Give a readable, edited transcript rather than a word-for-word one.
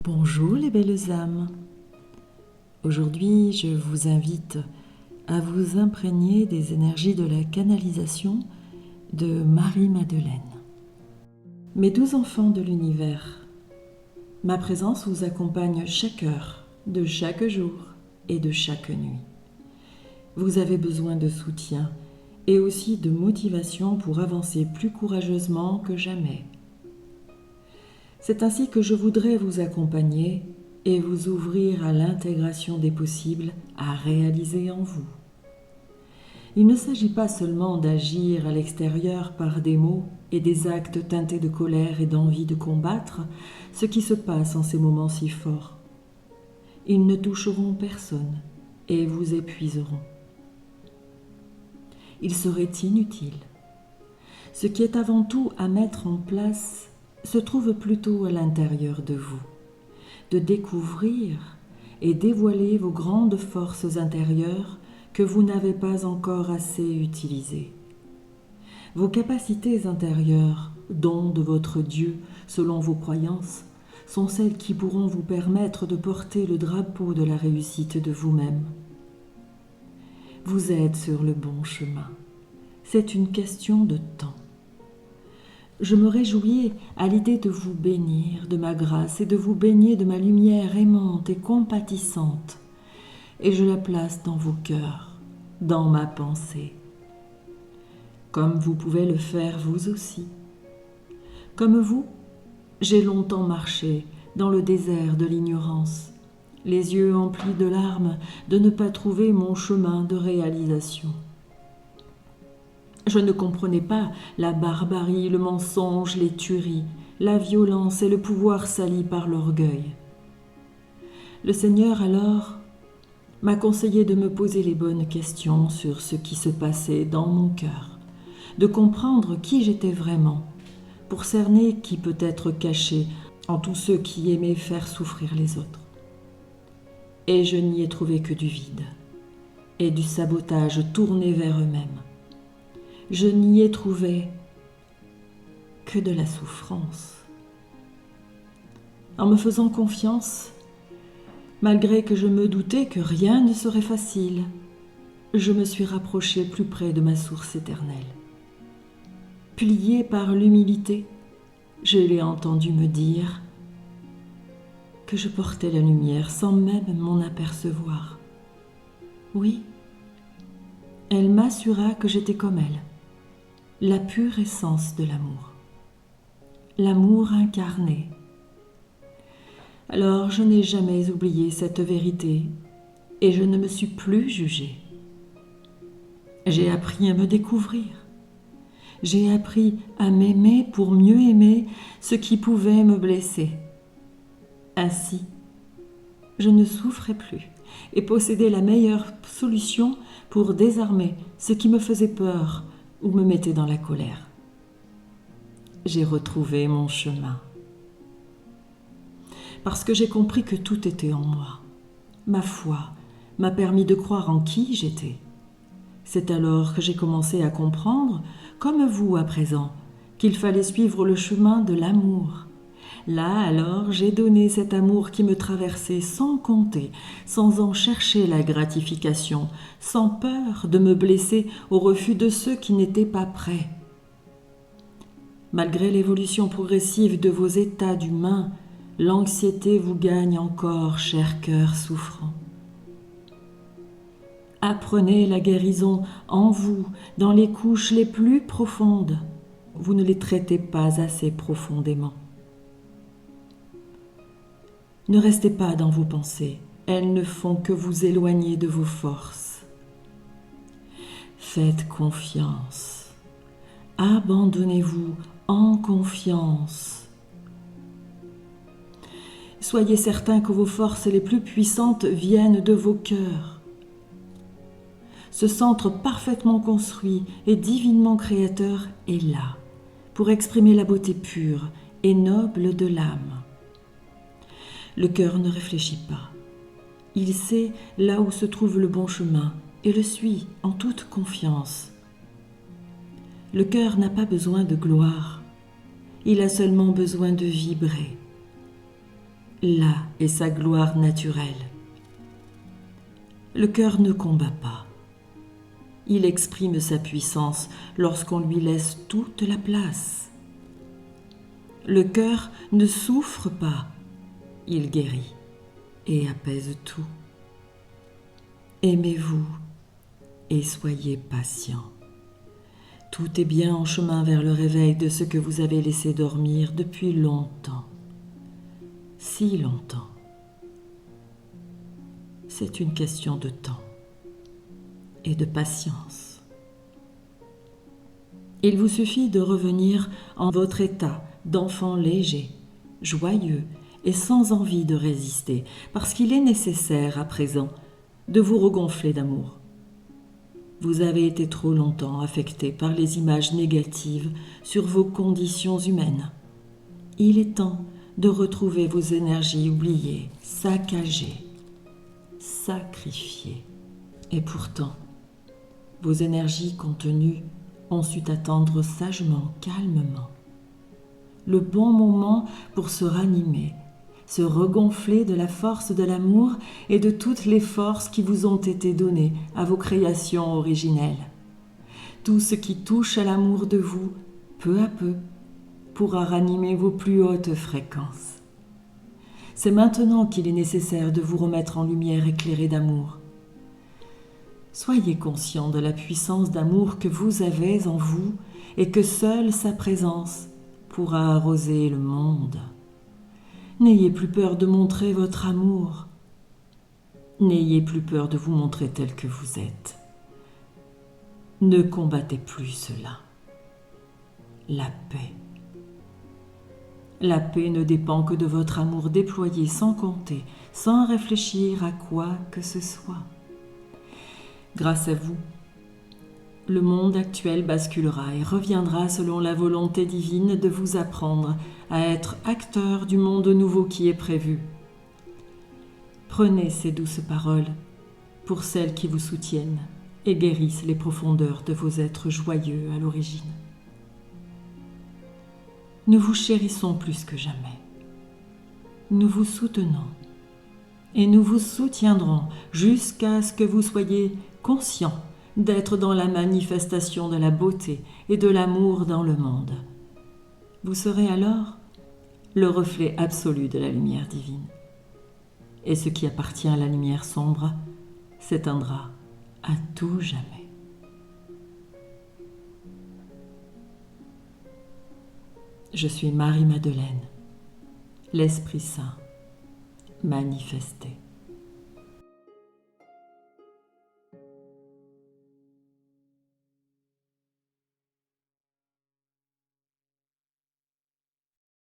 Bonjour les belles âmes. Aujourd'hui, je vous invite à vous imprégner des énergies de la canalisation de Marie-Madeleine. Mes 12 enfants de l'univers, ma présence vous accompagne chaque heure, de chaque jour et de chaque nuit. Vous avez besoin de soutien et aussi de motivation pour avancer plus courageusement que jamais. C'est ainsi que je voudrais vous accompagner et vous ouvrir à l'intégration des possibles à réaliser en vous. Il ne s'agit pas seulement d'agir à l'extérieur par des mots et des actes teintés de colère et d'envie de combattre ce qui se passe en ces moments si forts. Ils ne toucheront personne et vous épuiseront. Ils seraient inutiles. Ce qui est avant tout à mettre en place se trouve plutôt à l'intérieur de vous, de découvrir et dévoiler vos grandes forces intérieures que vous n'avez pas encore assez utilisées. Vos capacités intérieures, dons de votre Dieu selon vos croyances, sont celles qui pourront vous permettre de porter le drapeau de la réussite de vous-même. Vous êtes sur le bon chemin. C'est une question de temps. Je me réjouis à l'idée de vous bénir de ma grâce et de vous baigner de ma lumière aimante et compatissante, et je la place dans vos cœurs, dans ma pensée, comme vous pouvez le faire vous aussi. Comme vous, j'ai longtemps marché dans le désert de l'ignorance, les yeux emplis de larmes de ne pas trouver mon chemin de réalisation. Je ne comprenais pas la barbarie, le mensonge, les tueries, la violence et le pouvoir sali par l'orgueil. Le Seigneur alors m'a conseillé de me poser les bonnes questions sur ce qui se passait dans mon cœur, de comprendre qui j'étais vraiment, pour cerner qui peut être caché en tous ceux qui aimaient faire souffrir les autres. Et je n'y ai trouvé que du vide et du sabotage tourné vers eux-mêmes. Je n'y ai trouvé que de la souffrance. En me faisant confiance, malgré que je me doutais que rien ne serait facile, je me suis rapprochée plus près de ma source éternelle. Pliée par l'humilité, je l'ai entendu me dire que je portais la lumière sans même m'en apercevoir. Oui, elle m'assura que j'étais comme elle. La pure essence de l'amour. L'amour incarné. Alors je n'ai jamais oublié cette vérité et je ne me suis plus jugée. J'ai appris à me découvrir. J'ai appris à m'aimer pour mieux aimer ce qui pouvait me blesser. Ainsi, je ne souffrais plus et possédais la meilleure solution pour désarmer ce qui me faisait peur ou me mettait dans la colère. J'ai retrouvé mon chemin. Parce que j'ai compris que tout était en moi. Ma foi m'a permis de croire en qui j'étais. C'est alors que j'ai commencé à comprendre, comme vous à présent, qu'il fallait suivre le chemin de l'amour. Là alors, j'ai donné cet amour qui me traversait sans compter, sans en chercher la gratification, sans peur de me blesser au refus de ceux qui n'étaient pas prêts. Malgré l'évolution progressive de vos états d'humain, l'anxiété vous gagne encore, cher cœur souffrant. Apprenez la guérison en vous, dans les couches les plus profondes. Vous ne les traitez pas assez profondément. Ne restez pas dans vos pensées, elles ne font que vous éloigner de vos forces. Faites confiance, abandonnez-vous en confiance. Soyez certains que vos forces les plus puissantes viennent de vos cœurs. Ce centre parfaitement construit et divinement créateur est là, pour exprimer la beauté pure et noble de l'âme. Le cœur ne réfléchit pas. Il sait là où se trouve le bon chemin et le suit en toute confiance. Le cœur n'a pas besoin de gloire. Il a seulement besoin de vibrer. Là est sa gloire naturelle. Le cœur ne combat pas. Il exprime sa puissance lorsqu'on lui laisse toute la place. Le cœur ne souffre pas. Il guérit et apaise tout. Aimez-vous et soyez patient. Tout est bien en chemin vers le réveil de ce que vous avez laissé dormir depuis longtemps. Si longtemps. C'est une question de temps et de patience. Il vous suffit de revenir en votre état d'enfant léger, joyeux et sans envie de résister, parce qu'il est nécessaire à présent de vous regonfler d'amour. Vous avez été trop longtemps affecté par les images négatives sur vos conditions humaines. Il est temps de retrouver vos énergies oubliées, saccagées, sacrifiées. Et pourtant, vos énergies contenues ont su attendre sagement, calmement. Le bon moment pour se ranimer, se regonfler de la force de l'amour et de toutes les forces qui vous ont été données à vos créations originelles. Tout ce qui touche à l'amour de vous, peu à peu, pourra ranimer vos plus hautes fréquences. C'est maintenant qu'il est nécessaire de vous remettre en lumière éclairée d'amour. Soyez conscient de la puissance d'amour que vous avez en vous et que seule sa présence pourra arroser le monde. N'ayez plus peur de montrer votre amour. N'ayez plus peur de vous montrer tel que vous êtes. Ne combattez plus cela. La paix. La paix ne dépend que de votre amour déployé sans compter, sans réfléchir à quoi que ce soit. Grâce à vous, le monde actuel basculera et reviendra selon la volonté divine de vous apprendre à être acteur du monde nouveau qui est prévu. Prenez ces douces paroles pour celles qui vous soutiennent et guérissent les profondeurs de vos êtres joyeux à l'origine. Nous vous chérissons plus que jamais. Nous vous soutenons et nous vous soutiendrons jusqu'à ce que vous soyez conscients d'être dans la manifestation de la beauté et de l'amour dans le monde. Vous serez alors le reflet absolu de la lumière divine. Et ce qui appartient à la lumière sombre s'éteindra à tout jamais. Je suis Marie-Madeleine, l'Esprit Saint manifesté.